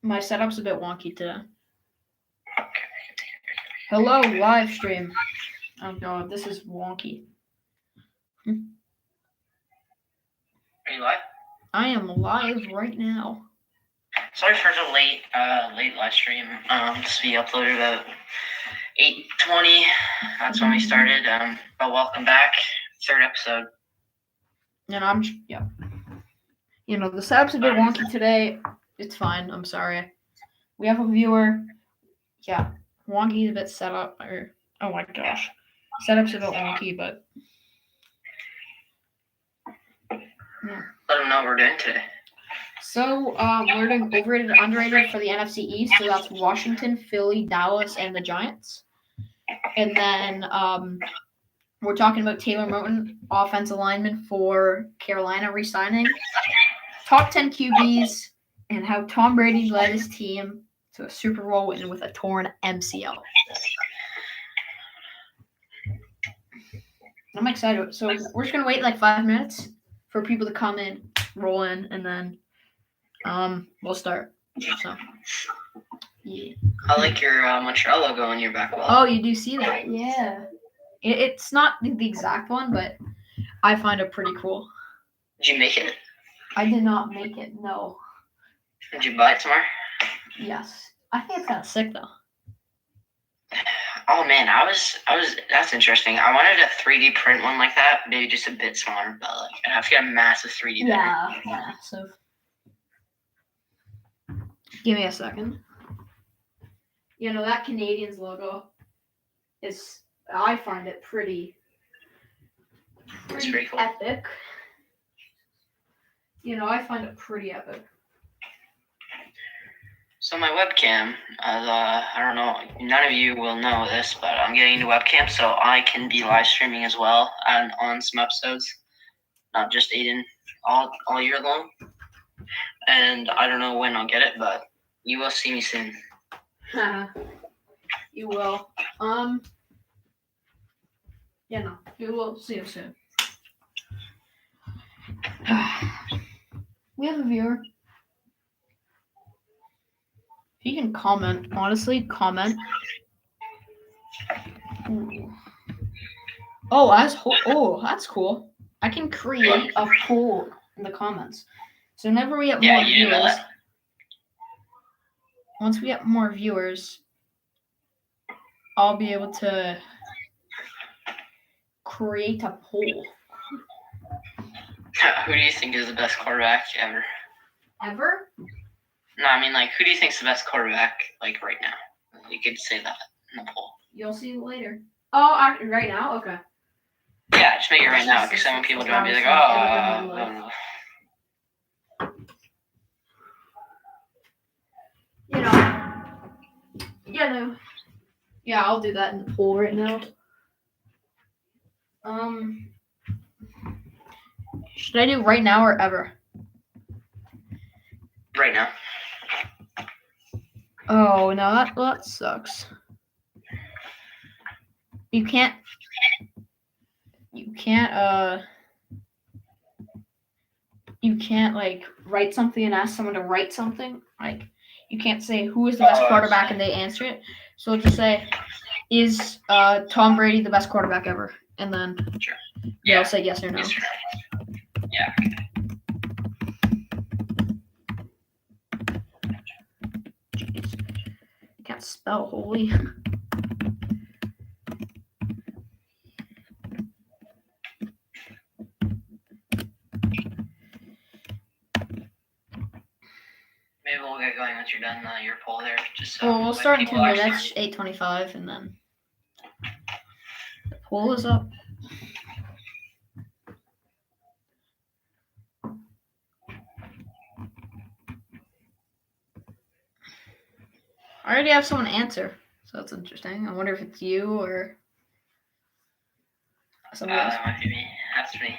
My setup's a bit wonky today. Hello, live stream. Oh god, this is wonky. Are you live? I am live right now. Sorry for the late live stream. This will be uploaded about 8:20. That's when we started. But welcome back, third episode. And the setup's a bit wonky today. It's fine. I'm sorry. We have a viewer. Yeah, wonky a bit set up. Oh my gosh, setup's a bit wonky, but yeah. Let them know what we're doing today. So we're doing overrated, underrated for the NFC East. So that's Washington, Philly, Dallas, and the Giants. And then we're talking about Taylor Moton, offensive lineman for Carolina, re-signing. Top 10 QBs, and how Tom Brady led his team to a Super Bowl win with a torn MCL. I'm excited. So we're just going to wait like 5 minutes for people to come in, roll in, and then we'll start. So, yeah. I like your Montreal logo on your back wall. Oh, you do see that? Yeah. It's not the exact one, but I find it pretty cool. Did you make it? I did not make it, no. Did you buy it somewhere? Yes. I think it's kind of sick, though. Oh, man, that's interesting. I wanted a 3D print one like that, maybe just a bit smaller, but like, I'd have to get a massive 3D printer. Yeah, massive. Give me a second. That Canadians logo I find it pretty cool. Epic. I find it pretty epic. So my webcam, I don't know, none of you will know this, but I'm getting a webcam so I can be live streaming as well and on some episodes, not just Aiden all year long. And I don't know when I'll get it, but you will see me soon. You will. You will see you soon. We have a viewer. If you can comment, honestly, comment. Ooh. Oh, that's cool. I can create a poll in the comments. So whenever we have more viewers, once we get more viewers, I'll be able to create a poll. Who do you think is the best quarterback ever? Ever? No, I mean, like, who do you think is the best quarterback, like, right now? You could say that in the poll. You'll see it later. Oh, right now? Okay. Yeah, just make it right now, because some people don't be like, I don't know. Yeah, I'll do that in the poll right now. Should I do right now or ever? Right now. Oh, no, that sucks. You can't like write something and ask someone to write something. Like, you can't say who is the best quarterback and they answer it. So just say, is Tom Brady the best quarterback ever? And then they'll say yes or no. Yes or no. Yeah. Jeez. Can't spell holy. Maybe we'll get going once you're done your poll there. Just so we'll start in 2 minutes, 8:25, and then the poll is up. I already have someone answer, so that's interesting. I wonder if it's you or somebody else. That might be me. That's me.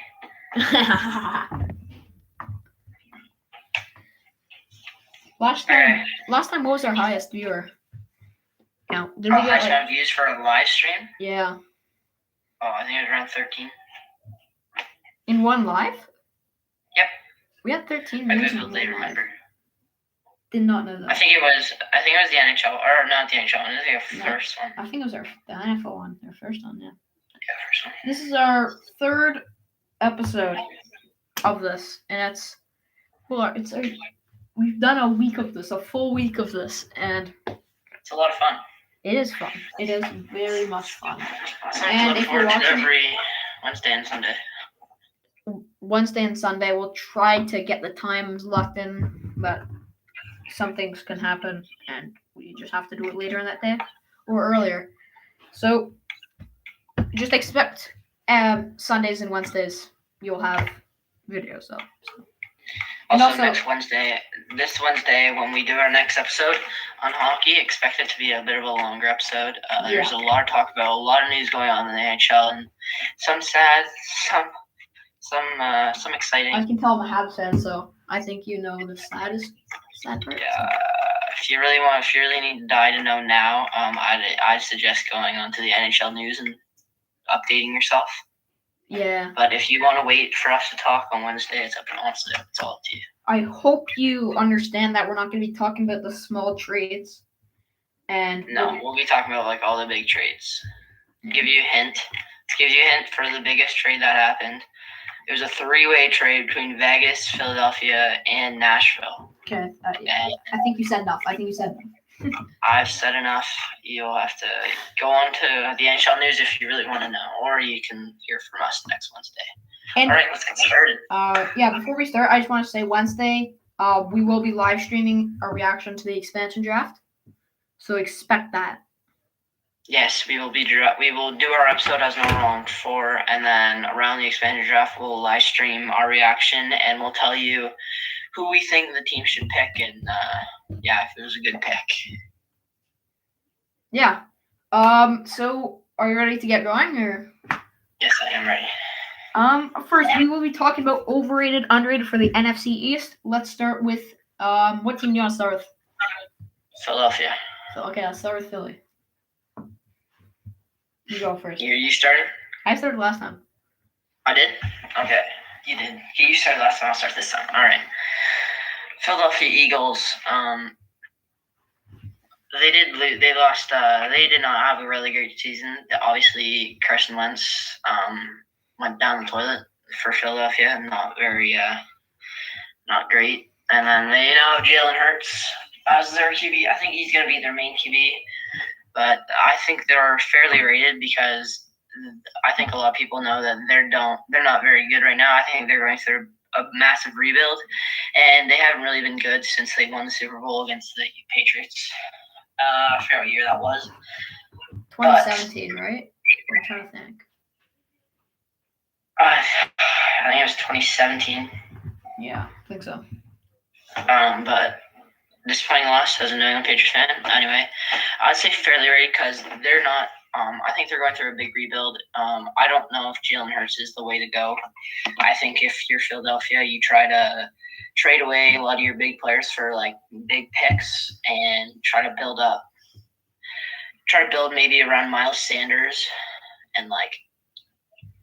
Last time, what was our highest viewer count? Did we get highest views for a live stream? Yeah. Oh, I think it was around 13. In one live? Yep. We had 13 I views. googled it, remember. Did not know I that. think it was the NHL, or not the NHL. I think the No. first one. I think it was the NFL one, their first one. Yeah. Yeah, first one. This is our third episode of this, and we've done a week of this, a full week of this, and It's a lot of fun. it is fun. It is very much fun. Something And to look if you're forward to watching- every Wednesday and Sunday. Wednesday and Sunday, we'll try to get the times locked in, but some things can happen, and we just have to do it later in that day or earlier. So just expect Sundays and Wednesdays you'll have videos up. So. And Also, also- this Wednesday, when we do our next episode on hockey, expect it to be a bit of a longer episode. There's a lot of talk about, a lot of news going on in the NHL, and some sad, some exciting. I can tell I'm a Habs fan, so I think you know the sad part. Yeah, if you really need to die to know now, I'd suggest going onto the NHL news and updating yourself. Yeah. But if you want to wait for us to talk on Wednesday, it's honestly, it's all up to you. I hope you understand that we're not going to be talking about the small trades. And No, we'll be talking about like all the big trades. Give you a hint. Give you a hint for the biggest trade that happened. It was a 3-way trade between Vegas, Philadelphia, and Nashville. Okay. I think you said enough. I've said enough. You'll have to go on to the NHL news if you really want to know, or you can hear from us next Wednesday. And all right, let's get started. Before we start, I just want to say Wednesday, we will be live streaming our reaction to the expansion draft. So expect that. Yes, we will do our episode as normal on 4, and then around the expansion draft, we'll live stream our reaction, and we'll tell you who we think the team should pick, and if it was a good pick. Yeah. So are you ready to get going, or? Yes, I am ready. First, we will be talking about overrated, underrated for the NFC East. Let's start with what team do you want to start with? Philadelphia. So, okay, I'll start with Philly. You go first. You started? I started last time. I did? Okay. You did. You started last time. I'll start this time. All right. Philadelphia Eagles. They lost. They did not have a really great season. Obviously, Carson Wentz went down the toilet for Philadelphia. Not very, not great. And then they now have Jalen Hurts as their QB. I think he's going to be their main QB. But I think they're fairly rated because I think a lot of people know that they're not very good right now. I think they're going through a massive rebuild, and they haven't really been good since they won the Super Bowl against the Patriots. I forget what year that was. 2017, right? I'm trying to think. I think it was 2017. Yeah, I think so. But disappointing loss as a New England Patriots fan. Anyway, I'd say fairly rated because they're not. I think they're going through a big rebuild. I don't know if Jalen Hurts is the way to go. I think if you're Philadelphia, you try to trade away a lot of your big players for like big picks and try to build maybe around Miles Sanders, and like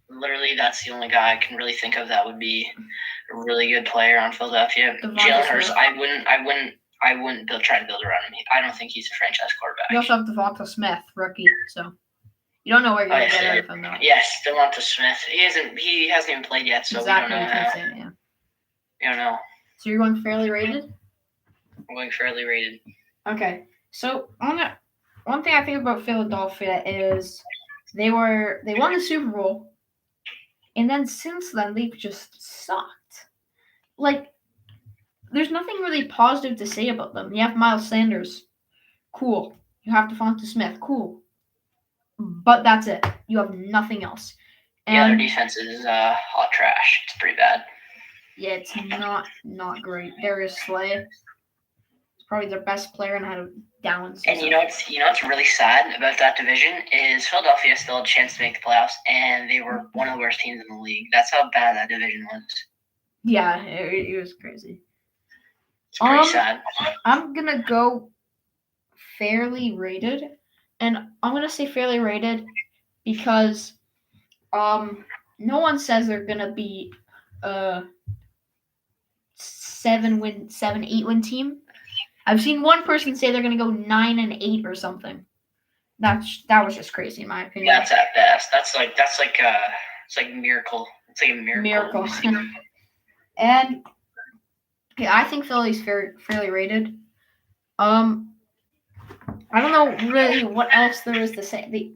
literally that's the only guy I can really think of that would be a really good player on Philadelphia. Jalen Hurts, I wouldn't try to build around him. I don't think he's a franchise quarterback. You also have Devonta Smith, rookie, so you don't know where you're going to get out of him, though. Yes, Devonta Smith. He hasn't even played yet, so exactly, we don't know. Yeah. We don't know. So you're going fairly rated? I'm going fairly rated. Okay. So one thing I think about Philadelphia is they won the Super Bowl, and then since then they've just sucked. Like, there's nothing really positive to say about them. You have Miles Sanders, cool. You have Devonta Smith, cool. But that's it. You have nothing else. And their defense is hot trash. It's pretty bad. Yeah, it's not great. Darius Slay is probably their best player and had a down season. And you know what's really sad about that division is Philadelphia still had a chance to make the playoffs, and they were one of the worst teams in the league. That's how bad that division was. Yeah, it was crazy. It's pretty sad. I'm gonna go fairly rated, and I'm gonna say fairly rated because no one says they're gonna be a 7-8 win team, I've seen one person say they're going to go 9-8 or something. That was just crazy in my opinion. That's at best. It's like miracle. It's like a miracle. And yeah, I think Philly's fairly rated. I don't know really what else there is to say.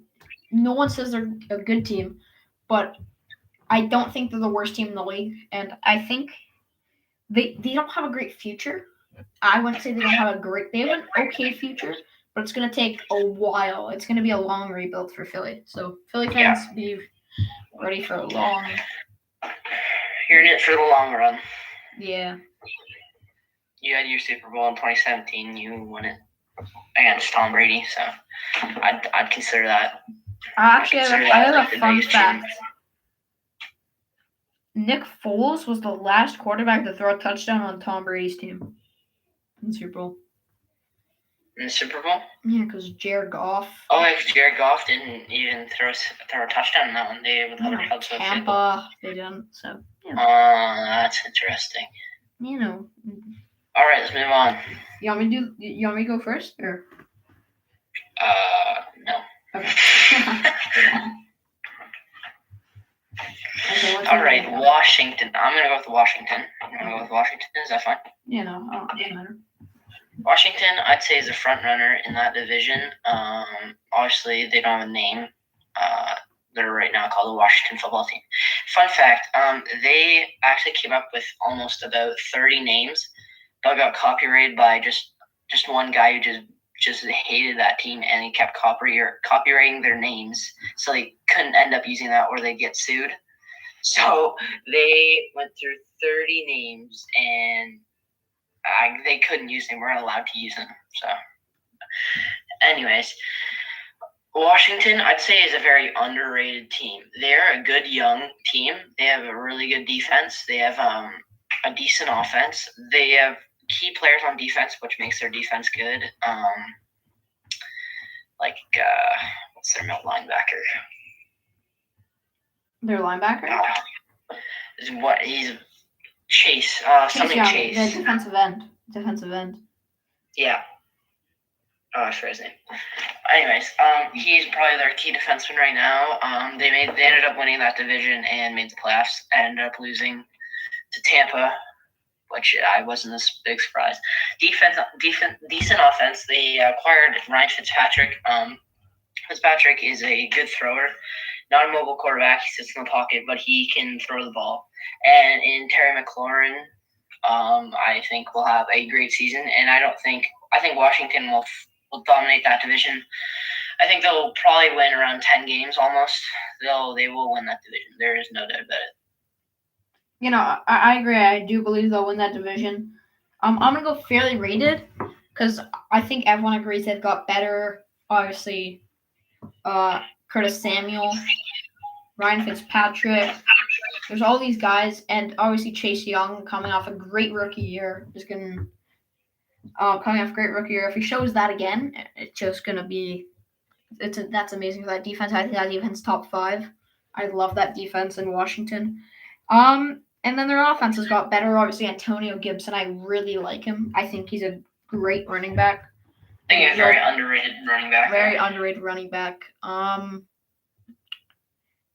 No one says they're a good team, but I don't think they're the worst team in the league, and I think they don't have a great future. I wouldn't say they don't have a great. They have an okay future, but it's going to take a while. It's going to be a long rebuild for Philly. So Philly fans, be ready for a long. You're in it for the long run. Yeah. You had your Super Bowl in 2017. You won it against Tom Brady, so I'd consider that. Actually, I have a fun fact. Nick Foles was the last quarterback to throw a touchdown on Tom Brady's team in the Super Bowl. In the Super Bowl? Yeah, because Jared Goff. Oh, if Jared Goff didn't even throw a touchdown in that one, they would have held to Tampa, they didn't. So. Yeah. That's interesting. All right, let's move on. You want me to go first, or? No. Okay. All right, Washington. I'm gonna go with Washington. I'm gonna go with Washington. Is that fine? Yeah, no, it doesn't matter. Washington, I'd say, is a front runner in that division. Obviously, they don't have a name. They're right now called the Washington Football Team. Fun fact: they actually came up with almost about 30 names, but got copyrighted by just one guy who just hated that team, and he kept copyrighting their names, so they couldn't end up using that or they'd get sued. So they went through 30 names, and they couldn't use them. Weren't allowed to use them. So, anyways, Washington, I'd say, is a very underrated team. They're a good young team. They have a really good defense. They have a decent offense. They have key players on defense, which makes their defense good. What's their middle linebacker? Their linebacker? He's Chase. Chase. The defensive end. Yeah. Oh, I forgot his name. Anyways, he's probably their key defenseman right now. They ended up winning that division and made the playoffs. Ended up losing to Tampa, which I wasn't a big surprise. Decent offense. They acquired Ryan Fitzpatrick. Fitzpatrick is a good thrower, not a mobile quarterback. He sits in the pocket, but he can throw the ball. And in Terry McLaurin, I think will have a great season. And I think Washington will dominate that division. I think they'll probably win around 10 games almost. They will win that division. There is no doubt about it. I agree. I do believe they'll win that division. I'm going to go fairly rated because I think everyone agrees they've got better, obviously, Curtis Samuel, Ryan Fitzpatrick. There's all these guys, and obviously Chase Young coming off a great rookie year. If he shows that again, it's just going to be that's amazing for that defense. I think that defense top 5. I love that defense in Washington. And then their offense has got better. Obviously, Antonio Gibson, I really like him. I think he's a great running back. I think he's a very underrated running back. Very underrated running back.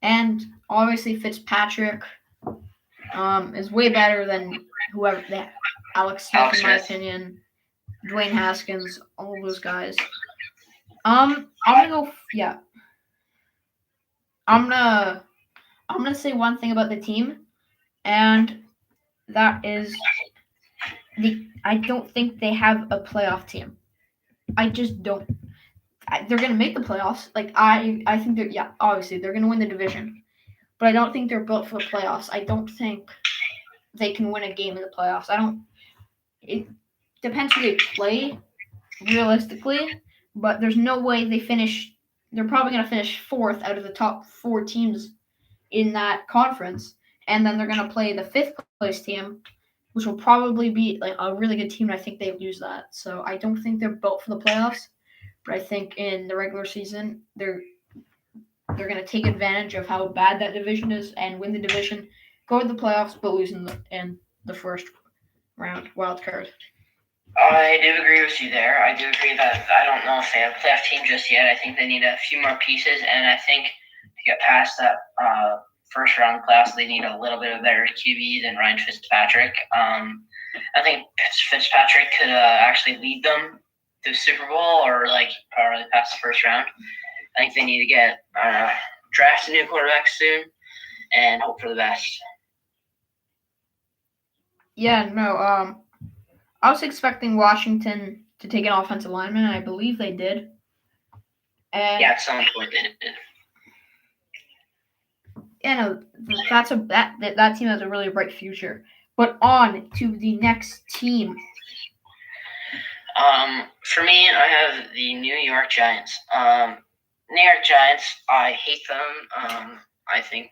And obviously Fitzpatrick is way better than whoever that Alex Smith, in my opinion. Dwayne Haskins, all those guys. I'm gonna go. Yeah. I'm gonna say one thing about the team, and that is I don't think they have a playoff team. I just don't. They're gonna make the playoffs. I think obviously they're gonna win the division, but I don't think they're built for the playoffs. I don't think they can win a game in the playoffs. It depends who they play, realistically, but there's no way they finish. They're probably gonna finish 4th out of the top 4 teams in that conference, and then they're gonna play the 5th place team, which will probably be a really good team. And I think they lose that. So I don't think they're built for the playoffs. But I think in the regular season, they're going to take advantage of how bad that division is and win the division, go to the playoffs, but lose in the first round wild card. I do agree with you there. I do agree that I don't know if they have a playoff team just yet. I think they need a few more pieces, and I think to get past that first round playoffs, they need a little bit of better QB than Ryan Fitzpatrick. I think Fitzpatrick could actually lead them to the Super Bowl or like probably past the first round. I think they need to get draft a new quarterback soon and hope for the best. Yeah, no. I was expecting Washington to take an offensive lineman, and I believe they did. And Yeah, at some point they did. yeah, no, that team has a really bright future. But on to the next team. For me, I have the New York Giants. New York Giants, I hate them. I think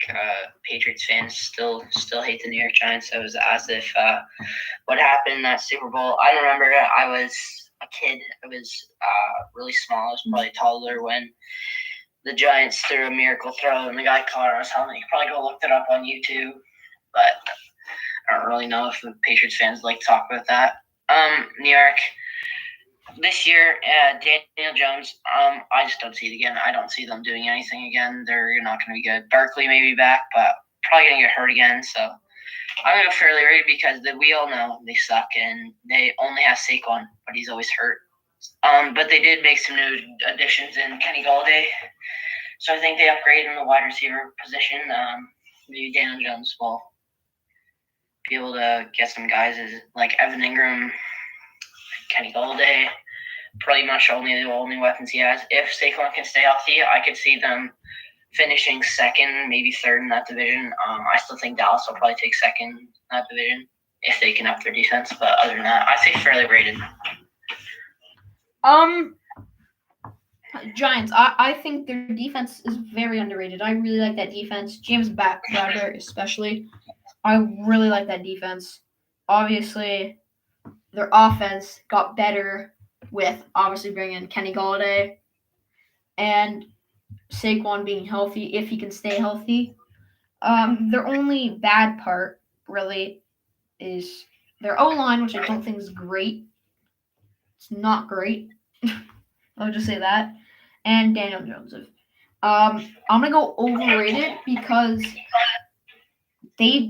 Patriots fans still hate the New York Giants. It was as if what happened in that Super Bowl. I remember I was a kid. I was really small. I was probably toddler when the Giants threw a miracle throw and the guy caught it on his helmet. You can probably go look it up on YouTube, but I don't really know if the Patriots fans like to talk about that. New York. This year, Daniel Jones, I just don't see it again. I don't see them doing anything again. They're not going to be good. Barkley may be back, but probably going to get hurt again. So I'm going to go fairly rated because we all know they suck and they only have Saquon, but he's always hurt. But they did make some new additions in Kenny Golladay. So I think they upgraded in the wide receiver position. Maybe Daniel Jones will be able to get some guys like Evan Ingram, Kenny Golladay. Pretty much the only weapons he has. If Saquon can stay healthy, I could see them finishing second, maybe third in that division. I still think Dallas will probably take second in that division if they can up their defense. But other than that, I say fairly rated. Giants. I think their defense is very underrated. I really like that defense. James Bradbury especially. I really like that defense. Obviously, their offense got better with obviously bringing Kenny Golladay and Saquon being healthy if he can stay healthy. Their only bad part really is their O line, which I don't think is great. It's not great. I'll just say that. And Daniel Jones. I'm gonna go overrated because they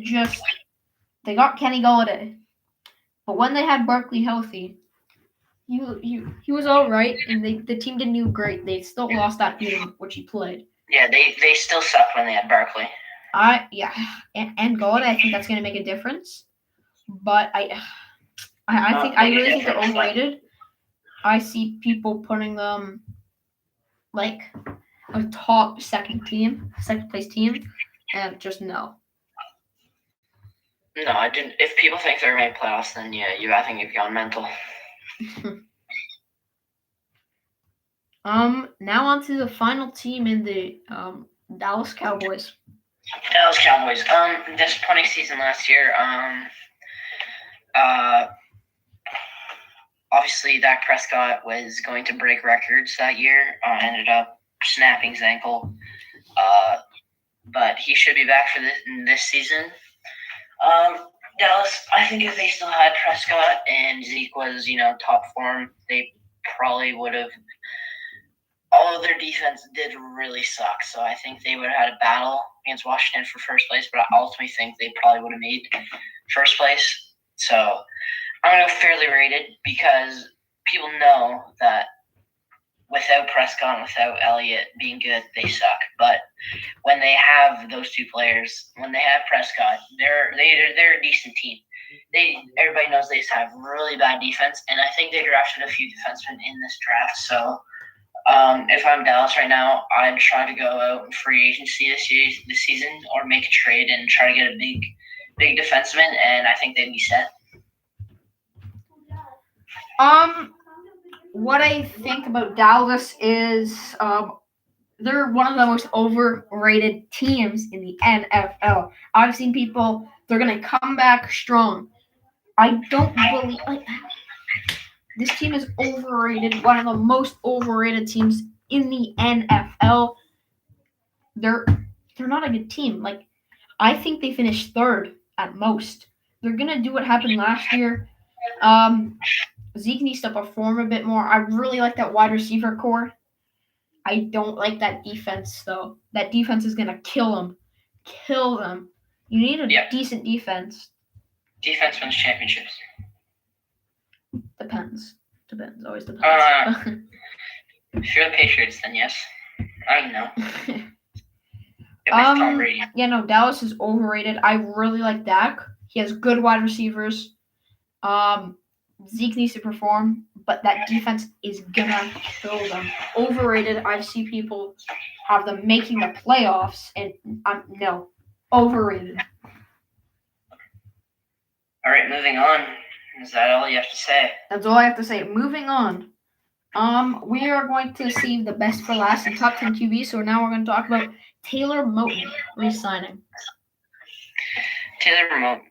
got Kenny Golladay, but when they had Barkley healthy, he was all right, and the team didn't do great. They still lost that game which he played. Yeah, they still suck when they had Barkley. And Golladay, I think that's gonna make a difference. But I really think they're overrated. I see people putting them like a top second place team, and just no. No, I didn't. If people think they're going to make playoffs, then yeah, I think you've gone mental. Now on to the final team in the Dallas Cowboys. Dallas Cowboys. Disappointing season last year. Obviously, Dak Prescott was going to break records that year. Ended up snapping his ankle. But he should be back for this season. Dallas, I think if they still had Prescott and Zeke was, top form, they probably would have. All of their defense did really suck, so I think they would have had a battle against Washington for first place, but I ultimately think they probably would have made first place. So I'm going to go fairly rated because people know that without Prescott and without Elliott being good, they suck. But when they have those two players, when they have Prescott, they're a decent team. Everybody knows they just have really bad defense, and I think they drafted a few defensemen in this draft. So if I'm Dallas right now, I'd try to go out in free agency this season or make a trade and try to get a big defenseman, and I think they'd be set. What I think about Dallas is they're one of the most overrated teams in the NFL. I've seen people, they're going to come back strong. I don't believe this team is overrated, one of the most overrated teams in the NFL. They're not a good team. I think they finished third at most. They're going to do what happened last year. Zeke needs to perform a bit more. I really like that wide receiver core. I don't like that defense though. That defense is gonna kill them. Kill them. You need a Yep. decent defense. Defense wins championships. Depends. Depends. Always depends. If you're the Patriots, then yes. I know. It was Tom Brady. Yeah, no, Dallas is overrated. I really like Dak. He has good wide receivers. Zeke needs to perform, but that defense is gonna kill them. Overrated. I see people have them making the playoffs, and no, overrated. All right, moving on. Is that all you have to say? That's all I have to say. Moving on. We are going to save the best for last in top 10 QB. So now we're going to talk about Taylor Moton re-signing. Tyler Moton.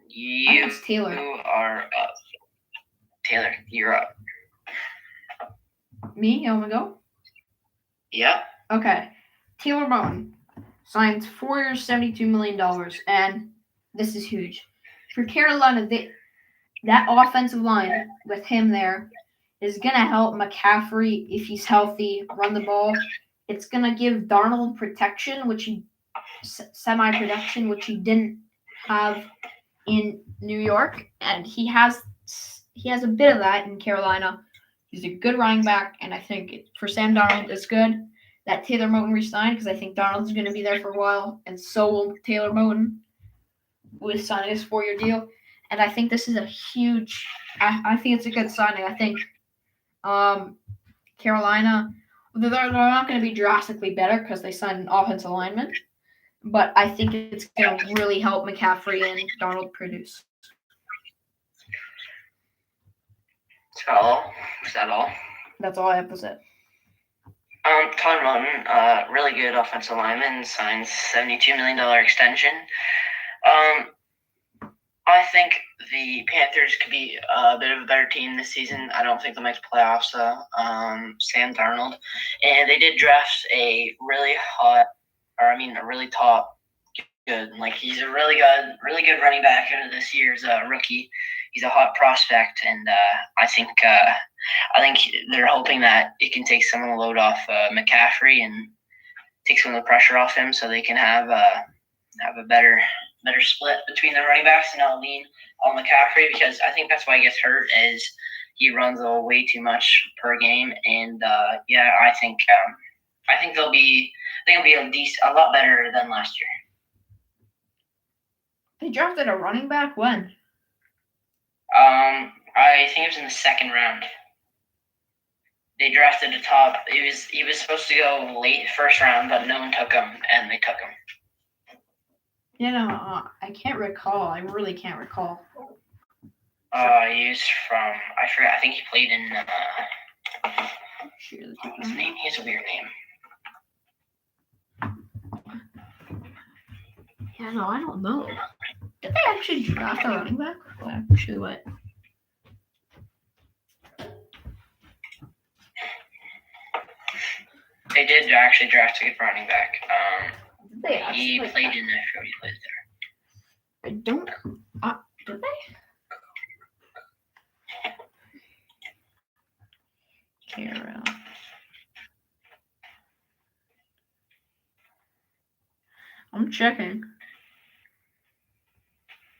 You it's Taylor. are up. Taylor, you're up. Me? You want me to go? Yep. Okay. Taylor Moton signs 4 years, $72 million, and this is huge. For Carolina, that offensive line with him there is going to help McCaffrey, if he's healthy, run the ball. It's going to give Darnold protection, semi-protection, which he didn't have in New York, and he has a bit of that in Carolina. He's a good running back, and I think for Sam Darnold, it's good that Taylor Moton re-signed because I think Darnold's going to be there for a while, and so will Taylor Moton with signing his 4-year deal. And I think this is a huge – I think it's a good signing. I think Carolina, they're not going to be drastically better because they signed an offensive lineman, but I think it's going to really help McCaffrey and Darnold produce. Is that all? That's all I have to say. Tyler Moton, really good offensive lineman, signs $72 million extension. I think the Panthers could be a bit of a better team this season. I don't think they'll make the playoffs, though. Sam Darnold. And they did draft a really top, good. Like, he's a really good running back out of this year's rookie. He's a hot prospect, and I think they're hoping that it can take some of the load off McCaffrey and take some of the pressure off him, so they can have a better split between the running backs and not lean on McCaffrey, because I think that's why he gets hurt is he runs way too much per game, and I think they'll be a lot better than last year. They drafted a running back when? I think it was in the second round. They drafted a top. He was supposed to go late first round, but no one took him, and they took him. I can't recall. I really can't recall. He's from, I forgot. I think he played in. What's his name? He has a weird name. Yeah, no, I don't know. Did they actually draft a running back? Actually, what? They did actually draft a good running back. He played played in. I forgot he played there. I don't. Did they? Carol. I'm checking.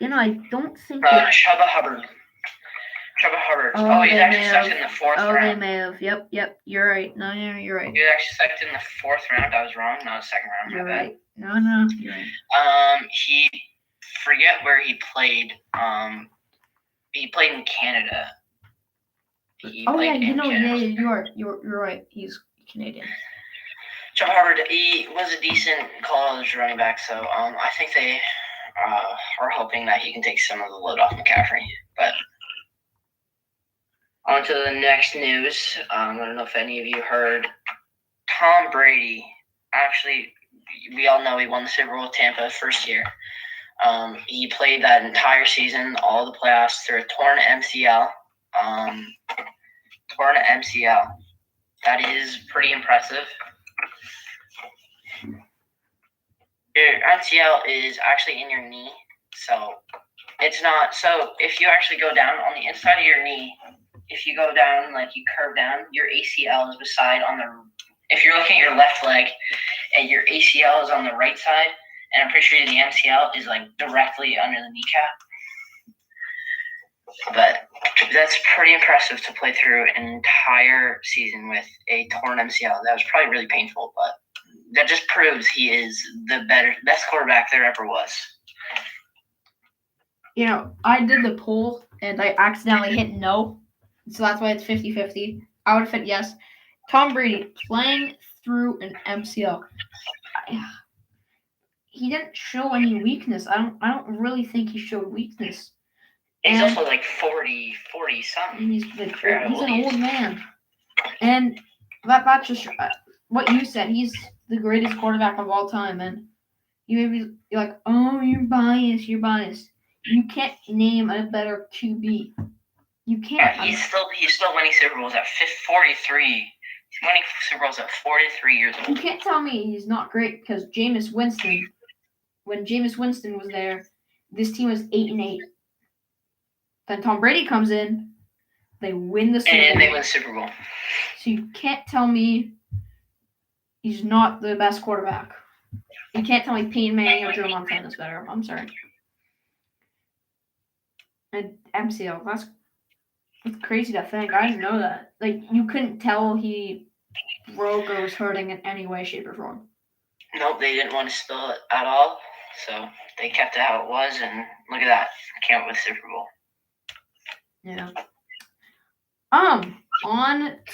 I don't think. Chuba Hubbard. Oh, he's actually sucked in the fourth round. Oh, they may have. Yep. You're right. No, you're right. He was actually sucked in the fourth round. I was wrong. No, the second round. You're right. No, you're right. He forget where he played. He played in Canada. You're right. He's Canadian. Chuba Hubbard, he was a decent college running back, so I think they are hoping that he can take some of the load off McCaffrey. But on to the next news. I don't know if any of you heard. Tom Brady, actually, we all know he won the Super Bowl with Tampa first year. He played that entire season, all the playoffs, through a torn MCL. That is pretty impressive. Your MCL is actually in your knee, so It's not. So if you actually go down on the inside of your knee, if you go down, like you curve down, your ACL is beside on the. If you're looking at your left leg, and your ACL is on the right side, and I'm pretty sure the MCL is like directly under the kneecap. But that's pretty impressive to play through an entire season with a torn MCL. That was probably really painful, but that just proves he is the best quarterback there ever was. You know, I did the poll and I accidentally hit no, so that's why it's 50-50. I would have hit yes. Tom Brady playing through an MCL. He didn't show any weakness. I don't really think he showed weakness. He's And also like 40 something. he's an old man. And that's just what you said. He's the greatest quarterback of all time. And you're like, oh, you're biased. You can't name a better QB. You can't. Yeah, he's still winning Super Bowls at 43. He's winning Super Bowls at 43 years old. You can't tell me he's not great because Jameis Winston, when Jameis Winston was there, this team was 8-8. Then Tom Brady comes in, they win the Super Bowl. And they win the Super Bowl. So you can't tell me he's not the best quarterback. You can't tell me Peyton Manning or Joe Montana is better. I'm sorry. And MCL, that's crazy to think. I didn't know that. Like, you couldn't tell he broke or was hurting in any way, shape, or form. Nope, they didn't want to spill it at all. So they kept it how it was, and look at that. Came up with Super Bowl. Yeah. On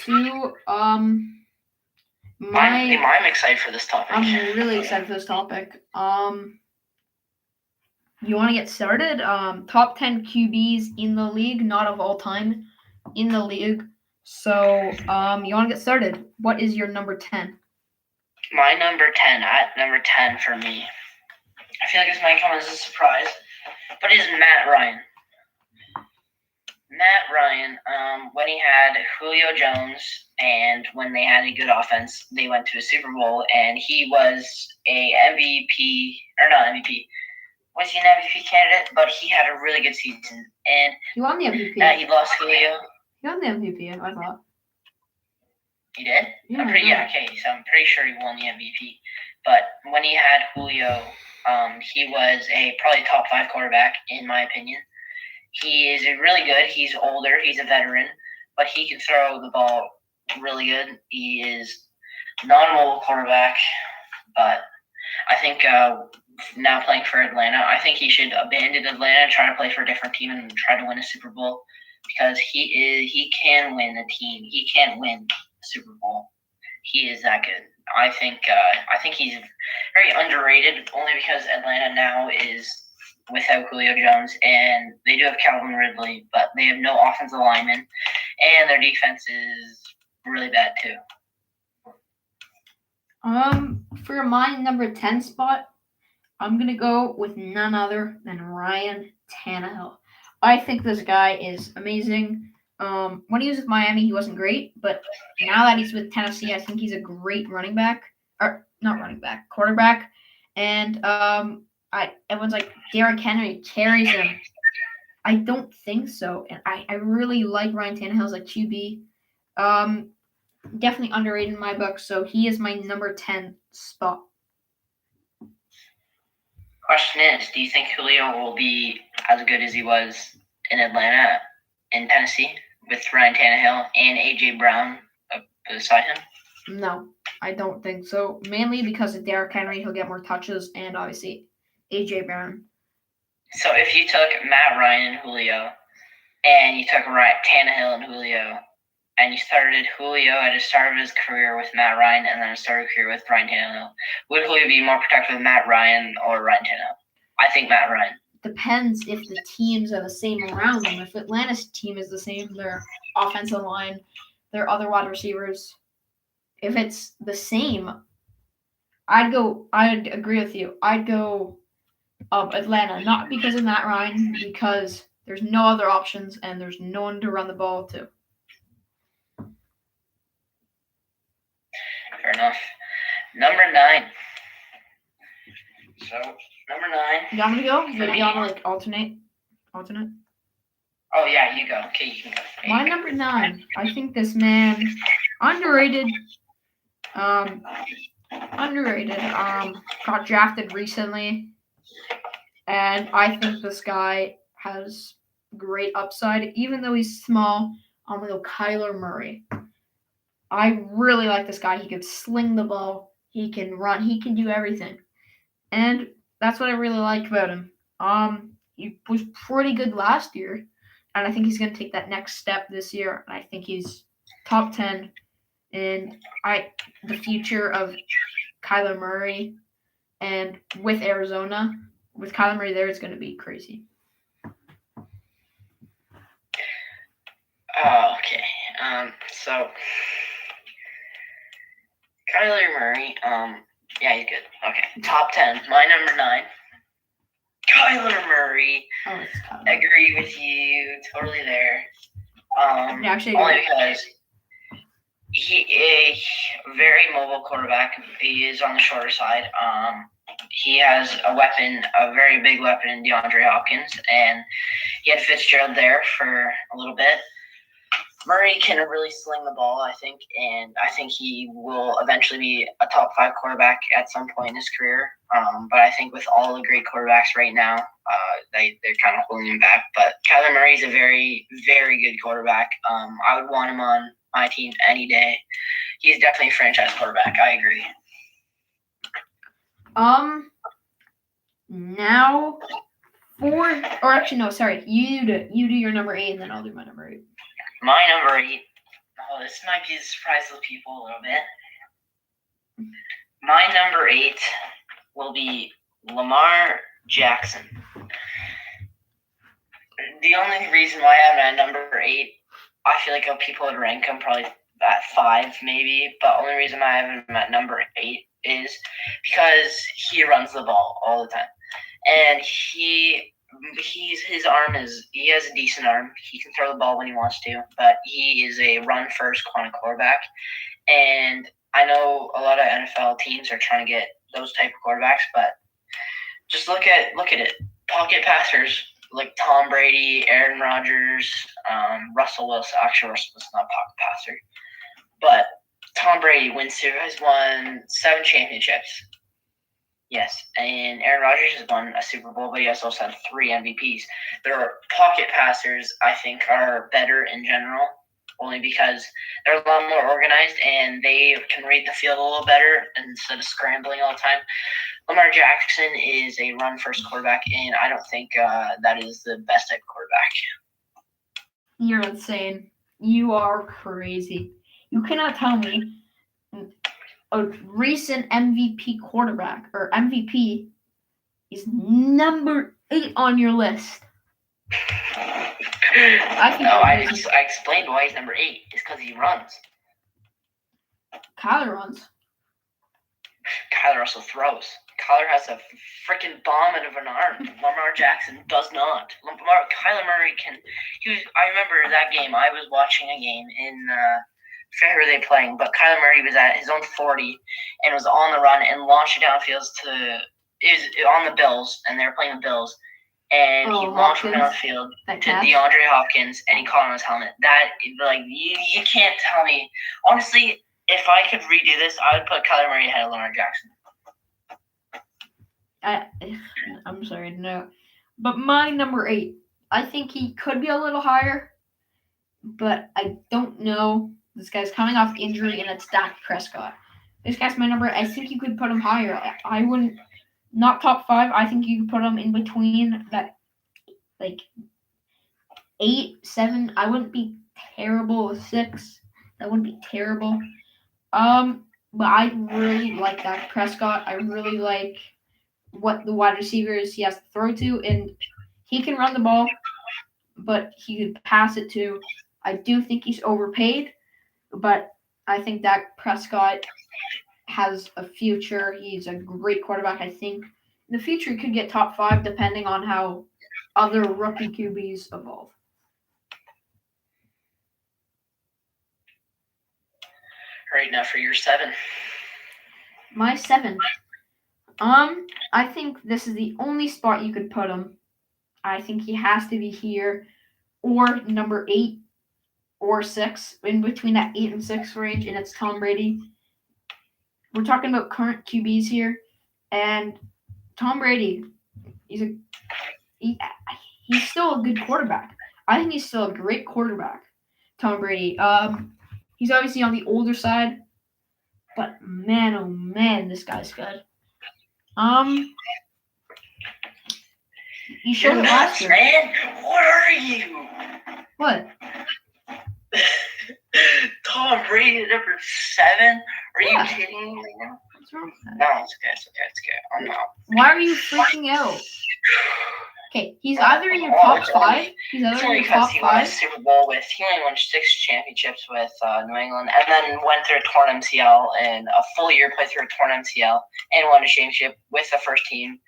to I'm excited for this topic. I'm really excited for this topic. You want to get started? Top 10 QBs in the league, not of all time, in the league. So, you want to get started? What is your number 10? My number 10, at number 10 for me, I feel like this might come as a surprise, but it is Matt Ryan. Matt Ryan, when he had Julio Jones and when they had a good offense, they went to a Super Bowl, and he was a MVP, or not MVP. Was he an MVP candidate? But he had a really good season, and He won the MVP. He lost Julio. He won the MVP, I thought. He did? Yeah, okay, so I'm pretty sure he won the MVP. But when he had Julio, he was a probably top 5 quarterback, in my opinion. He is really good. He's older. He's a veteran, but he can throw the ball really good. He is not a mobile quarterback, but I think now playing for Atlanta, I think he should abandon Atlanta, try to play for a different team, and try to win a Super Bowl, because he can win a team. He can win a Super Bowl. He is that good. I think he's very underrated, only because Atlanta now is without Julio Jones, and they do have Calvin Ridley, but they have no offensive linemen, and their defense is really bad too. For my number 10 spot, I'm gonna go with none other than Ryan Tannehill. I think this guy is amazing. When he was with Miami, he wasn't great, but now that he's with Tennessee, I think he's a great quarterback. And everyone's like, Derrick Henry carries him. I don't think so, and I really like Ryan Tannehill as a QB. Definitely underrated in my book, so he is my number 10 spot. Question is, do you think Julio will be as good as he was in Atlanta and Tennessee with Ryan Tannehill and A.J. Brown beside him? No, I don't think so. Mainly because of Derrick Henry, he'll get more touches, and obviously A.J. Brown. So if you took Matt Ryan and Julio, and you took Tannehill and Julio, and you started Julio at the start of his career with Matt Ryan, and then started a career with Ryan Tannehill, would Julio be more productive with Matt Ryan or Ryan Tannehill? I think Matt Ryan. Depends if the teams are the same around them. If Atlanta's team is the same, their offensive line, their other wide receivers, if it's the same, I'd agree with you. I'd go Atlanta, not because of Matt Ryan, because there's no other options and there's no one to run the ball to. Fair enough. Number 9. So, number 9. You want me to go? You want to alternate? alternate. Oh yeah, you go. Okay, you can go. My number 9. I think this man underrated. Underrated. Got drafted recently, and I think this guy has great upside, even though he's small. I'm gonna go Kyler Murray. I really like this guy. He can sling the ball. He can run. He can do everything, and that's what I really like about him. He was pretty good last year, and I think he's gonna take that next step this year. And I think he's top 10 in the future of Kyler Murray, and with Arizona, with Kyler Murray there, it's going to be crazy. Okay. So Kyler Murray. Yeah, he's good. Okay. Top 10. My number 9. Kyler Murray. Oh, it's Kyler. Agree with you. Totally there. Yeah, actually, only because he a very mobile quarterback. He is on the shorter side. He has a weapon, a very big weapon in DeAndre Hopkins, and he had Fitzgerald there for a little bit. Murray can really sling the ball, I think, and I think he will eventually be a top 5 quarterback at some point in his career. But I think with all the great quarterbacks right now, they're kind of holding him back. But Kyler Murray is a very, very good quarterback. I would want him on my team any day. He's definitely a franchise quarterback. I agree. Now you do your number 8, and then I'll do my number 8. My number 8. Oh, this might be a surprise to people a little bit. My number 8 will be Lamar Jackson. The only reason why I have him at number 8, I feel like people would rank him probably at 5 maybe, but the only reason I have him at number 8 is because he runs the ball all the time. And he has a decent arm. He can throw the ball when he wants to, but he is a run first kind of quarterback. And I know a lot of NFL teams are trying to get those type of quarterbacks, but just look at it. Pocket passers like Tom Brady, Aaron Rodgers, Russell Wilson. Actually, Russell Wilson's not a pocket passer, but Tom Brady has won 7 championships. Yes, and Aaron Rodgers has won a Super Bowl, but he has also had 3 MVPs. Their pocket passers, I think, are better in general, only because they're a lot more organized and they can read the field a little better instead of scrambling all the time. Lamar Jackson is a run-first quarterback, and I don't think that is the best type of quarterback. You're insane. You are crazy. You cannot tell me a recent MVP quarterback or MVP is number 8 on your list. I explained why he's number 8. It's because he runs. Kyler runs. Kyler also throws. Kyler has a freaking bomb of an arm. Lamar Jackson does not. Kyler Murray can. I remember that game. I was watching a game in. Who were they playing? But Kyler Murray was at his own 40 and was on the run and launched it downfield on the Bills, and they were playing the Bills. And he launched it downfield to DeAndre Hopkins, and he caught on his helmet. You can't tell me. Honestly, if I could redo this, I would put Kyler Murray ahead of Lamar Jackson. I'm sorry, no. But my number 8, I think he could be a little higher, but I don't know. This guy's coming off injury, and it's Dak Prescott. This guy's my number 8. I think you could put him higher. I wouldn't, not top 5. I think you could put him in between that, 8, 7. I wouldn't be terrible with 6. That wouldn't be terrible. But I really like Dak Prescott. I really like what the wide receivers he has to throw to, and he can run the ball, but he could pass it too. I do think he's overpaid, but I think Dak Prescott has a future. He's a great quarterback. I think in the future he could get top 5 depending on how other rookie QBs evolve. All right, now for your 7. My 7. I think this is the only spot you could put him. I think he has to be here, or number 8 or 6, in between that 8 and 6 range, and it's Tom Brady. We're talking about current QBs here, and Tom Brady, he's a he, he's still a good quarterback. I think he's still a great quarterback, Tom Brady. He's obviously on the older side, but man, oh man, this guy's good. He showed You're it last nuts, year. man. What are you? What? Tom Brady at number 7? Are Yeah. you kidding me right now? What's wrong with that? No, it's okay. I'm out. Why are you freaking out? Okay, he's either in your top 5. He's It's either in only your because top he won a 5. Super Bowl with. He only won 6 championships with New England, and then went through a torn MCL and a full year played through a torn MCL and won a championship with the first team.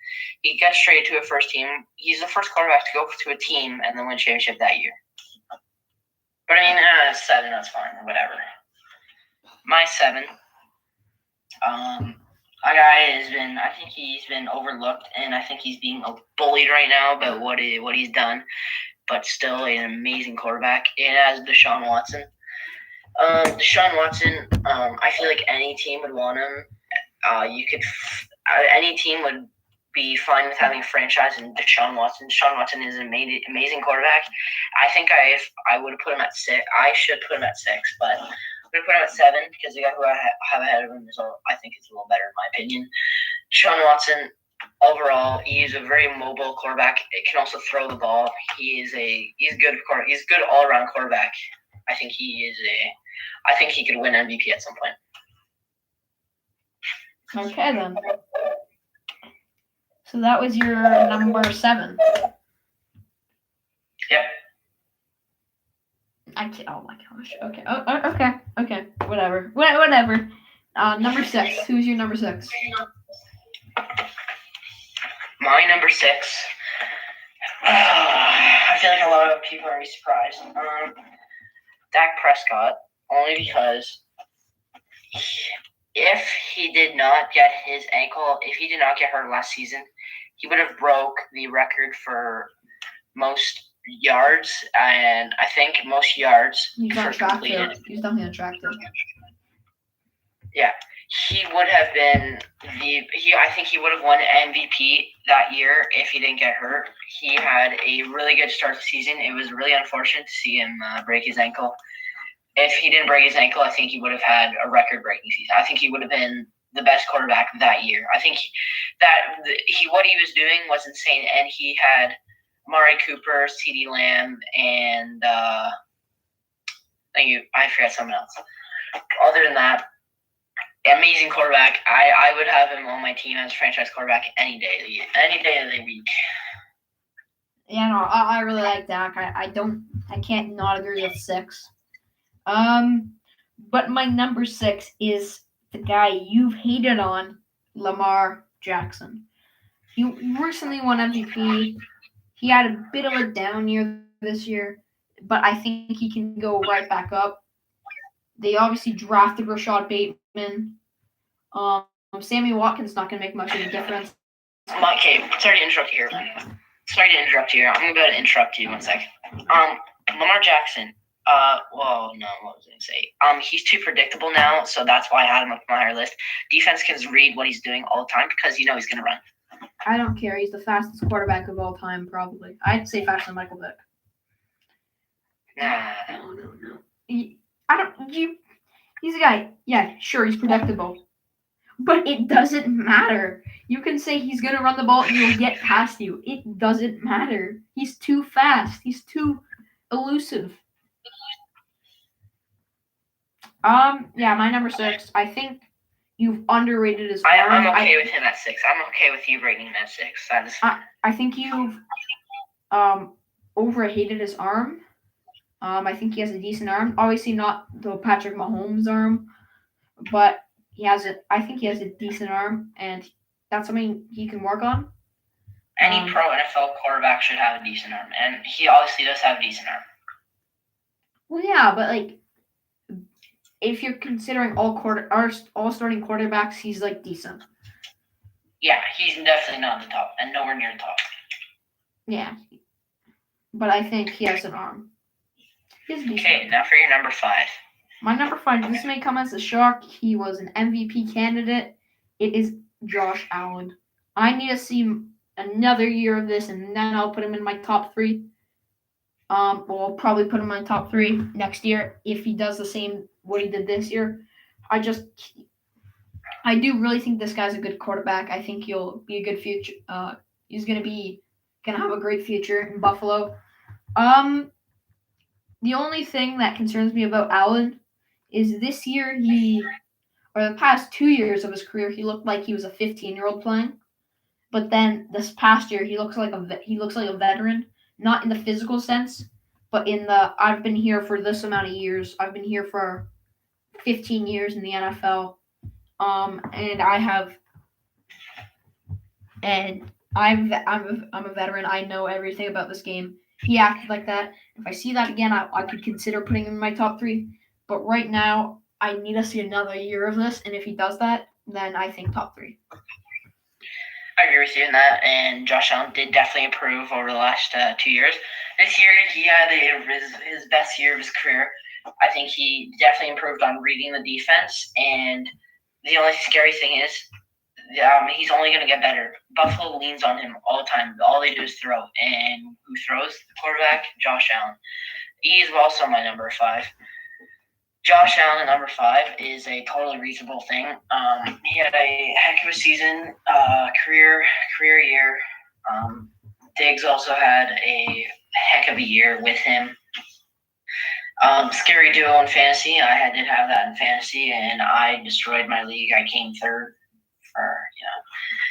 He got straight to a first team. He's the first quarterback to go to a team and then win a championship that year. But I mean, 7, that's fine, whatever. My 7. A guy I think he's been overlooked, and I think he's being bullied right now about what he's done, but still an amazing quarterback. It has Deshaun Watson. Deshaun Watson, I feel like any team would want him. Any team would be fine with having a franchise in Deshaun Watson. Deshaun Watson is an amazing quarterback. I think I would put him at 6. I should put him at 6, but I'm going to put him at 7 because the guy who I have ahead of him I think is a little better in my opinion. Deshaun Watson, overall, he's a very mobile quarterback. It can also throw the ball. He's good all around quarterback. I think he could win MVP at some point. Okay then. So that was your number 7. Yep. Oh my gosh. Okay. Okay. Whatever. Whatever. Number 6. Who's your number 6? My number 6. I feel like a lot of people are going to be surprised. Dak Prescott, only because if he did not get hurt last season, he would have broke the record for most yards, and I think most yards for completed. He's definitely attractive. Yeah, he would have been I think he would have won MVP that year if he didn't get hurt. He had a really good start to the season. It was really unfortunate to see him break his ankle. If he didn't break his ankle, I think he would have had a record-breaking season. I think he would have been the best quarterback that year. I think what he was doing was insane, and he had Amari Cooper, CeeDee Lamb, and I forgot someone else. Other than that, amazing quarterback. I would have him on my team as franchise quarterback any day of the week. Yeah, no, I really like Dak. I can't not agree with 6. But my number 6 is the guy you've hated on, Lamar Jackson. He recently won MVP. He had a bit of a down year this year, but I think he can go right back up. They obviously drafted Rashad Bateman. Sammy Watkins not going to make much of a difference. Okay, sorry to interrupt you here. I'm about to interrupt you 1 second. Lamar Jackson. What was I going to say? He's too predictable now, so that's why I had him up on my higher list. Defense can read what he's doing all the time because he's going to run. I don't care. He's the fastest quarterback of all time, probably. I'd say faster than Michael Vick. Nah. No. He's a guy. Yeah, sure, he's predictable. But it doesn't matter. You can say he's going to run the ball and he'll get past you. It doesn't matter. He's too fast. He's too elusive. Yeah, my number 6. I think you've underrated his arm. I'm okay with him at 6. I'm okay with you rating him at 6. I think you've overhated his arm. I think he has a decent arm. Obviously not the Patrick Mahomes arm, but I think he has a decent arm, and that's something he can work on. Any pro NFL quarterback should have a decent arm, and he obviously does have a decent arm. Well, yeah, but if you're considering all starting quarterbacks, he's decent. Yeah, he's definitely not the top, and nowhere near the top. Yeah, but I think he has an arm. He's decent. Okay, now for your number 5. My number 5, this may come as a shock. He was an MVP candidate. It is Josh Allen. I need to see another year of this, and then I'll put him in my top 3. I'll probably put him in my top 3 next year if he does the same what he did this year. I do really think this guy's a good quarterback. I think he'll be a good future. He's gonna have a great future in Buffalo. The only thing that concerns me about Allen is this year or the past 2 years of his career, he looked like he was a 15-year-old playing. But then this past year, he looks like a veteran, not in the physical sense, but in the I've been here for this amount of years. I've been here for 15 years in the NFL. And I'm a veteran. I know everything about this game. He acted like that. If I see that again, I could consider putting him in my top 3. But right now, I need to see another year of this, and if he does that, then I think top 3. I agree with you in that, and Josh Allen did definitely improve over the last 2 years. This year, he had his best year of his career. I think he definitely improved on reading the defense, and the only scary thing is he's only going to get better. Buffalo leans on him all the time. All they do is throw, and who throws? The quarterback, Josh Allen. He is also my number 5. Josh Allen at number 5 is a totally reasonable thing. He had a heck of a season, career year. Diggs also had a heck of a year with him. Scary duo in fantasy. I did have that in fantasy, and I destroyed my league. I came 3rd for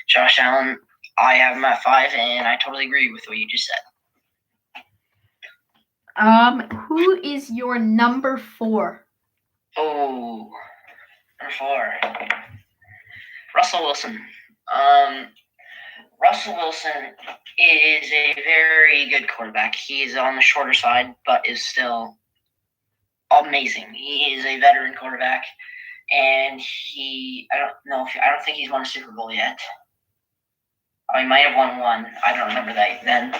Josh Allen. I have him at 5, and I totally agree with what you just said. Who is your number 4? Oh, number 4. Russell Wilson. Russell Wilson is a very good quarterback. He's on the shorter side, but is still amazing. He is a veteran quarterback, and I don't think he's won a Super Bowl yet. Oh, he might have won one. I don't remember that then,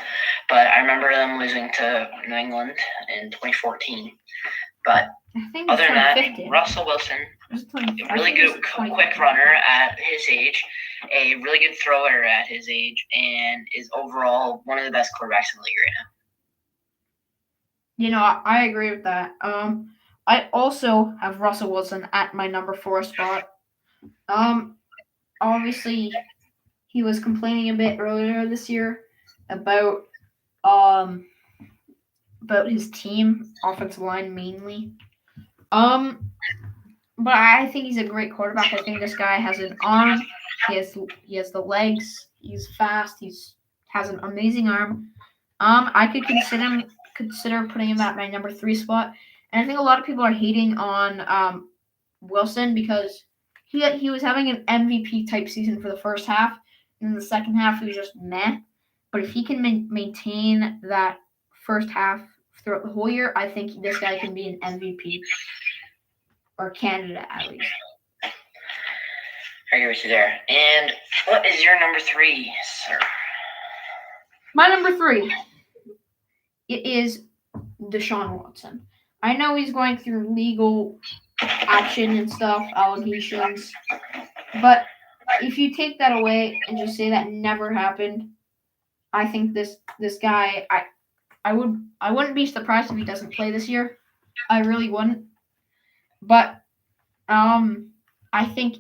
but I remember them losing to New England in 2014. But other than that, Russell Wilson, a really good quick runner at his age, a really good thrower at his age, and is overall one of the best quarterbacks in the league right now. I agree with that. I also have Russell Wilson at my number 4 spot. Obviously, he was complaining a bit earlier this year about his team, offensive line mainly. But I think he's a great quarterback. I think this guy has an arm. He has the legs. He's fast. Has an amazing arm. I could consider putting him at my number 3 spot. And I think a lot of people are hating on Wilson because he was having an MVP type season for the first half, and in the second half he was just meh. But if he can maintain that first half throughout the whole year, I think this guy can be an MVP or candidate at least. I agree with you there. And what is your number 3, sir? My number 3, it is Deshaun Watson. I know he's going through legal action and stuff, allegations, but if you take that away and just say that never happened, I think this guy, I wouldn't be surprised if he doesn't play this year. I really wouldn't. But I think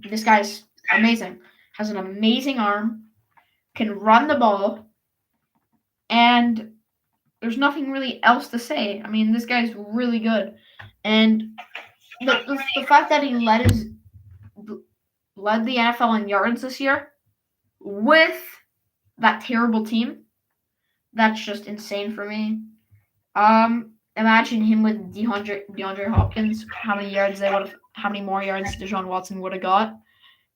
this guy's amazing. Has an amazing arm, can run the ball, and there's nothing really else to say. I mean, this guy's really good. And the fact that he led the NFL in yards this year with that terrible team, that's just insane for me. Imagine him with DeAndre Hopkins, how many more yards Deshaun Watson would have got.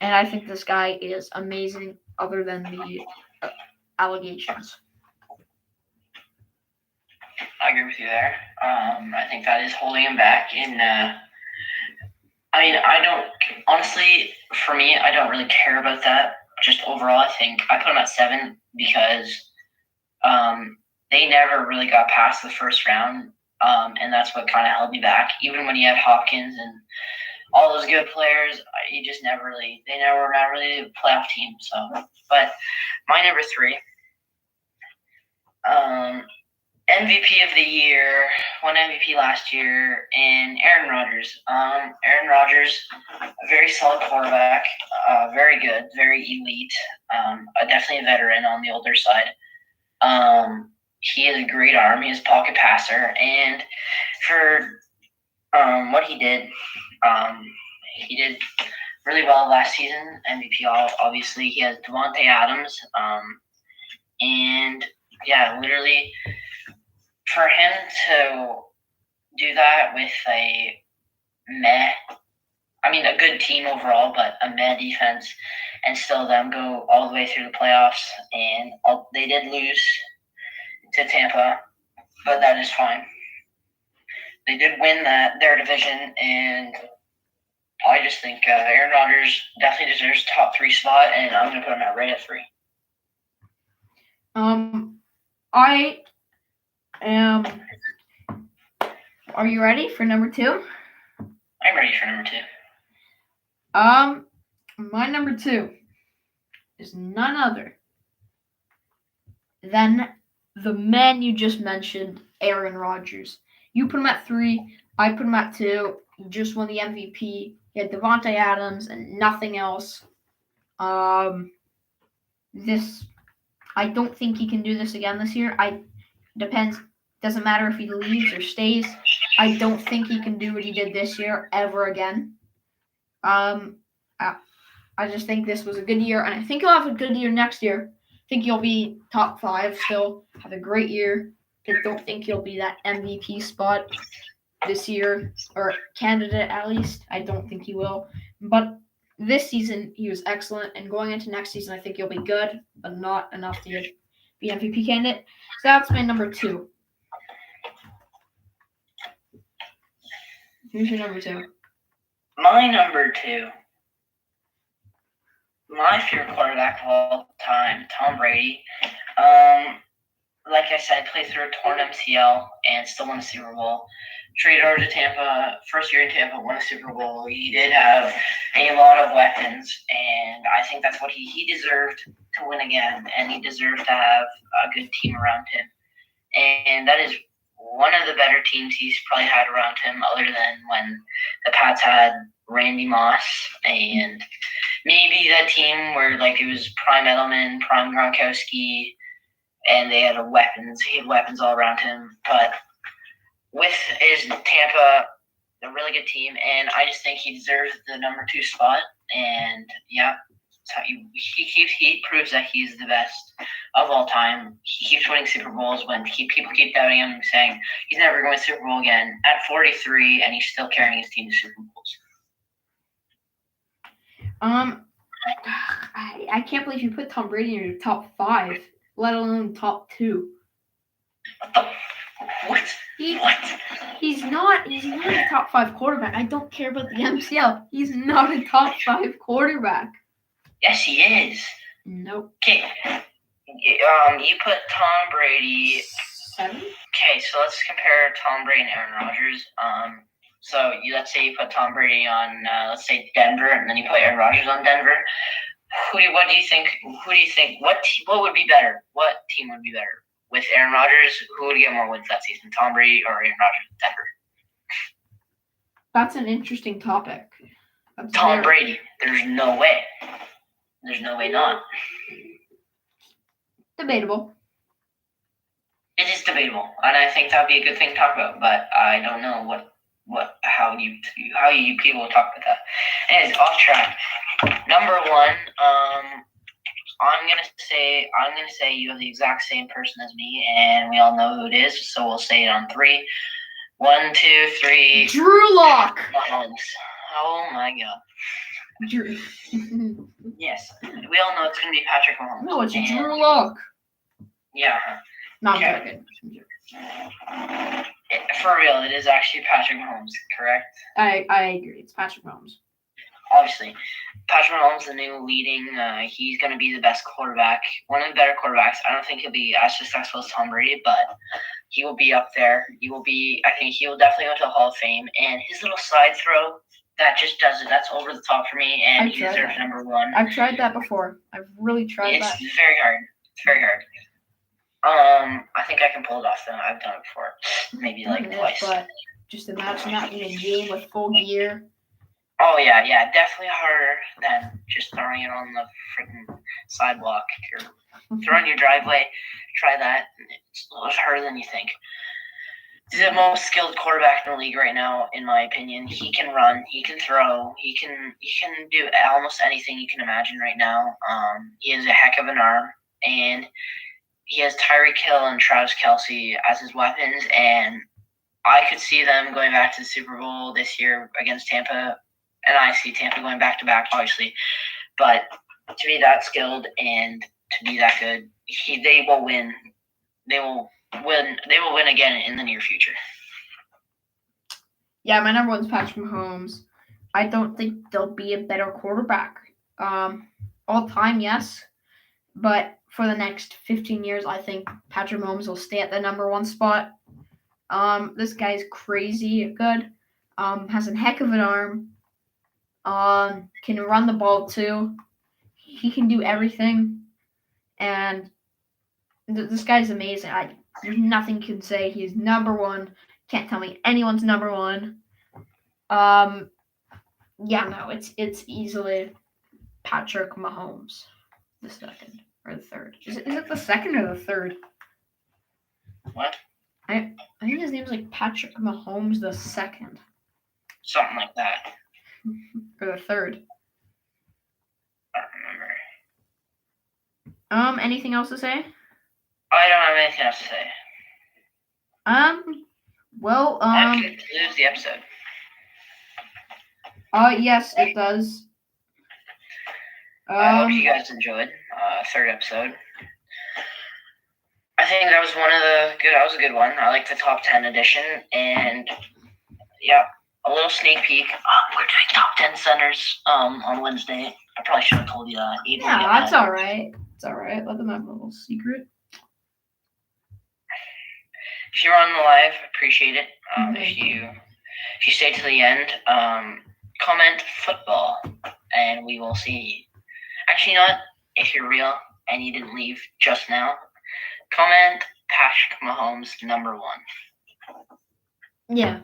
And I think this guy is amazing other than the allegations. I agree with you there. I think that is holding him back. Honestly, for me, I don't really care about that. Just overall, I think I put him at 7 because they never really got past the first round, and that's what kind of held me back. Even when you had Hopkins and all those good players, they never were not really a playoff team. So, but my number 3, MVP of the year, won MVP last year, and Aaron Rodgers. Aaron Rodgers, a very solid quarterback, very good, very elite, definitely a veteran on the older side. He has a great arm. He is a pocket passer, and for what he did really well last season. MVP, obviously. He has Devontae Adams, and yeah, literally for him to do that with a good team overall, but a meh defense, and still them go all the way through the playoffs. And they did lose to Tampa, but that is fine. They did win their division, and I just think Aaron Rodgers definitely deserves top 3 spot, and I'm going to put him at right at 3. I am. Are you ready for number 2? I'm ready for number 2. My number 2 is none other than the man you just mentioned, Aaron Rodgers. You put him at 3. I put him at 2. He just won the MVP. He had Devontae Adams and nothing else. I don't think he can do this again this year. Depends. Doesn't matter if he leaves or stays. I don't think he can do what he did this year ever again. I just think this was a good year, and I think he'll have a good year next year. I think he'll be top 5 still. Have a great year. I don't think he'll be that MVP spot this year, or candidate at least. I don't think he will. But this season, he was excellent, and going into next season, I think he'll be good, but not enough to be MVP candidate. So that's my number 2. Who's your number 2? My number 2. My favorite quarterback of all time, Tom Brady. Like I said, played through a torn MCL and still won a Super Bowl. Traded over to Tampa, first year in Tampa, won a Super Bowl. He did have a lot of weapons, and I think that's what he deserved to win again, and he deserved to have a good team around him. And that is one of the better teams he's probably had around him, other than when the Pats had Randy Moss and maybe that team where it was prime Edelman, prime Gronkowski, and they had weapons. He had weapons all around him. But with his Tampa, a really good team, and I just think he deserves the number 2 spot. And yeah, he proves that he's the best of all time. He keeps winning Super Bowls when people keep doubting him, saying he's never going to Super Bowl again. At 43, and he's still carrying his team to Super Bowls. I can't believe you put Tom Brady in your top 5, let alone top 2. What? He's not a top 5 quarterback. I don't care about the MCL. He's not a top 5 quarterback. Yes, he is. Nope. Okay. You put Tom Brady 7. Okay, so let's compare Tom Brady and Aaron Rodgers. Let's say you put Tom Brady on, let's say Denver, and then you put Aaron Rodgers on Denver. What do you think? What would be better? What team would be better? With Aaron Rodgers, who would get more wins that season? Tom Brady or Aaron Rodgers with Denver? That's an interesting topic. Tom Brady. There's no way. There's no way not. Debatable. It is debatable, and I think that would be a good thing to talk about. But I don't know how you people talk about that. Anyways, off track. Number 1, I'm gonna say you have the exact same person as me, and we all know who it is. So we'll say it on 3. 1, 2, 3. Drew Lock. Oh my God. Drew. Yes, we all know it's gonna be Patrick Mahomes. No, it's Drew Lock. Yeah. Not Okay. very good. For real, it is actually Patrick Mahomes, correct? I agree. It's Patrick Mahomes. obviously, Patrick Mahomes, the new leading, he's going to be the best quarterback, one of the better quarterbacks. I don't think he'll be as successful as Tom Brady, but he will be up there. I think he will definitely go to the Hall of Fame. And his little side throw, that just does it. That's over the top for me, and he deserves number one. I've tried that before. I've really tried that. It's very hard. It's very hard. I think I can pull it off, though. I've done it before. Maybe like twice. But just imagine that in a game with full gear. Oh, yeah, definitely harder than just throwing it on the freaking sidewalk or throwing your driveway. Try that. It's harder than you think. He's the most skilled quarterback in the league right now, in my opinion. He can run, he can throw, he can do almost anything you can imagine right now. He has a heck of an arm, and he has Tyreek Hill and Travis Kelce as his weapons, and I could see them going back to the Super Bowl this year against Tampa. And I see Tampa going back-to-back, obviously. But to be that skilled and to be that good, they will win. They will win again in the near future. Yeah, my number one's Patrick Mahomes. I don't think there'll be a better quarterback. All time, yes. But for the next 15 years, I think Patrick Mahomes will stay at the number one spot. This guy's crazy good. Has a heck of an arm. Can run the ball too. He can do everything, and this guy's amazing. There's nothing you can say. He's number one. Can't tell me anyone's number one. Yeah, no, it's easily Patrick Mahomes, the second or the third. Is it the second or the third? What? I think his name's like Patrick Mahomes the second. Something like that. Or the third. I don't remember. Anything else to say? I don't have anything else to say. Well, that concludes the episode. Yes, it does. I hope you guys enjoyed third episode. I think that was that was a good one. I like the top 10 edition, and yeah, a little sneak peek. We're doing top 10 centers on Wednesday. I probably should have told you that. Yeah, that's all right. It's all right. Let them have a little secret. If you're on the live, appreciate it. If you stay to the end, comment football, and we will see. Actually, you know what? If you're real and you didn't leave just now, comment Patrick Mahomes number one. Yeah.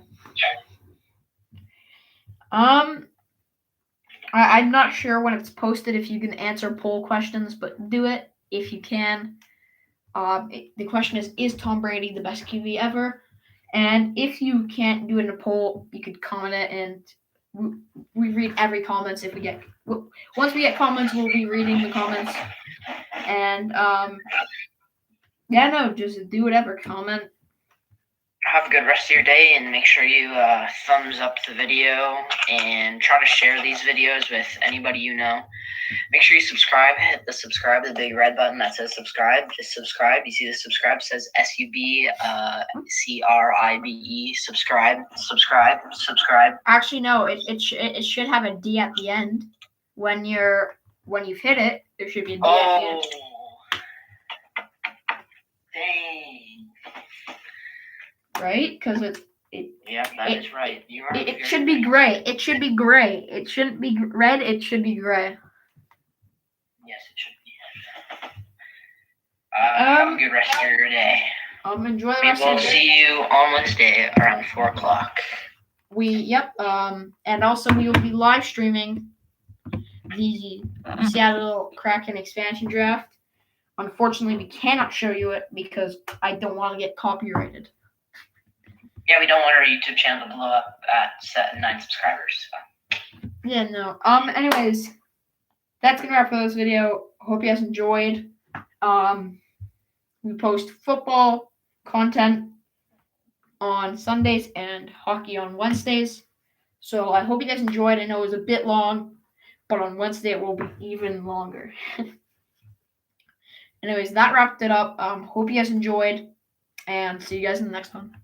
I'm not sure when it's posted if you can answer poll questions, but do it if you can. The question is Tom Brady the best QB ever? And if you can't do it in a poll, you could comment it, and we read every comments. Once we get comments, we'll be reading the comments. And just do whatever. Comment. Have a good rest of your day, and make sure you thumbs up the video and try to share these videos with anybody you know. Make sure you subscribe. Hit the big red button that says subscribe. Just subscribe. You see the subscribe? It says SUBCRIBE. Subscribe. Actually, no. It should have a D at the end. When you've hit it, there should be a D at the end. Dang. Right? Because Yeah, that is right. It should be gray. It should be gray. It shouldn't be red. It should be gray. Yes, it should be. Have a good rest of your day. Enjoy the rest of your day. We will see you on Wednesday around 4 o'clock. And also we will be live streaming the Seattle Kraken expansion draft. Unfortunately, we cannot show you it because I don't want to get copyrighted. Yeah, we don't want our YouTube channel to blow up at 9 subscribers. So. Yeah, no. Anyways, that's gonna wrap for this video. Hope you guys enjoyed. We post football content on Sundays and hockey on Wednesdays. So I hope you guys enjoyed. I know it was a bit long, but on Wednesday it will be even longer. Anyways, that wrapped it up. Hope you guys enjoyed, and see you guys in the next one.